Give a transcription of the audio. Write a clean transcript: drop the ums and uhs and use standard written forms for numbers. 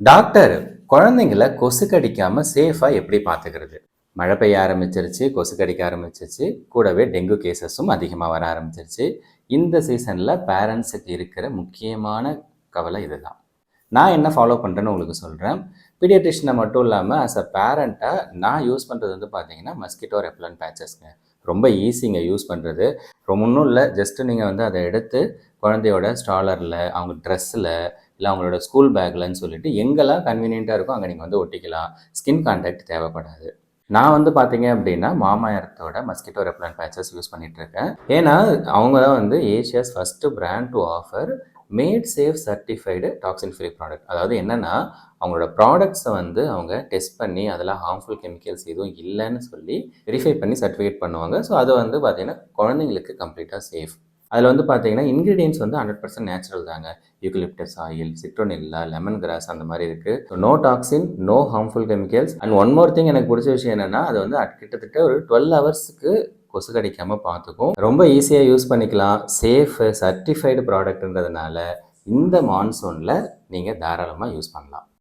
Doctor குழந்தைங்கள கொசு கடிக்காம சேஃபா எப்படி பார்த்துக்கிறது? மழை பெய்ய ஆரம்பிச்சிருச்சு, கொசு கடிக்க ஆரம்பிச்சிருச்சு, கூடவே டெங்கு கேசஸும் அதிகமாக வர ஆரம்பிச்சிருச்சு. இந்த சீசனில் பேரண்ட்ஸுக்கு இருக்கிற முக்கியமான கவலை இதுதான். நான் என்ன ஃபாலோ பண்ணுறேன்னு உங்களுக்கு சொல்கிறேன். பீடியாட்ரிஷனை மட்டும் இல்லாமல் ஆஸ் அ பேரண்ட்டாக நான் யூஸ் பண்ணுறது வந்து பார்த்தீங்கன்னா மஸ்கிட்டோ ரெப்பலண்ட் பேச்சஸ்ங்க. ரொம்ப ஈஸிங்க யூஸ் பண்ணுறது. ரொம்ப ஒன்றும் இல்லை, ஜஸ்ட்டு நீங்கள் வந்து அதை எடுத்து குழந்தையோட ஸ்டாலரில், அவங்க ட்ரெஸ்ஸில், இல்லை அவங்களோட ஸ்கூல் பேக்லன்னு சொல்லிட்டு எங்கெல்லாம் கன்வீனியண்ட்டாக இருக்கோ அங்கே நீங்கள் வந்து ஒட்டிக்கலாம். ஸ்கின் கான்டாக்ட் தேவைப்படாது. நான் வந்து பார்த்தீங்க அப்படின்னா மாமா எர்த்தோட மஸ்கிட்டோ ரெப்பலண்ட் பேச்சஸ் யூஸ் பண்ணிகிட்ருக்கேன். ஏன்னா அவங்க தான் வந்து Asia's first brand to offer mat safe certified toxin free product. அதாவது என்னென்னா அவங்களோட ப்ராடக்ட்ஸை வந்து அவங்க டெஸ்ட் பண்ணி அதெல்லாம் ஹார்ம்ஃபுல் கெமிக்கல்ஸ் எதுவும் இல்லைன்னு சொல்லி வெரிஃபை பண்ணி சர்டிஃபிகேட் பண்ணுவாங்க. ஸோ அது வந்து பார்த்திங்கன்னா குழந்தைங்களுக்கு கம்ப்ளீட்டாக சேஃப். அதில் வந்து பார்த்தீங்கன்னா இன்க்ரீடியன்ஸ் வந்து 100% நேச்சுரல் தாங்க. Eucalyptus oil, citronella, lemon grass அந்த மாதிரி இருக்குது. So no toxin, no harmful chemicals. And one more thing எனக்கு பிடிச்ச விஷயம் என்னென்னா அது வந்து கிட்டத்தட்ட ஒரு 12 ஹவர்ஸுக்கு கொசு கடிக்காமல் பார்த்துக்கும். ரொம்ப ஈஸியாக யூஸ் பண்ணிக்கலாம். சேஃபு சர்டிஃபைடு ப்ராடக்ட்ன்றதுனால இந்த மான்சூனில் நீங்கள் தாராளமாக யூஸ் பண்ணலாம்.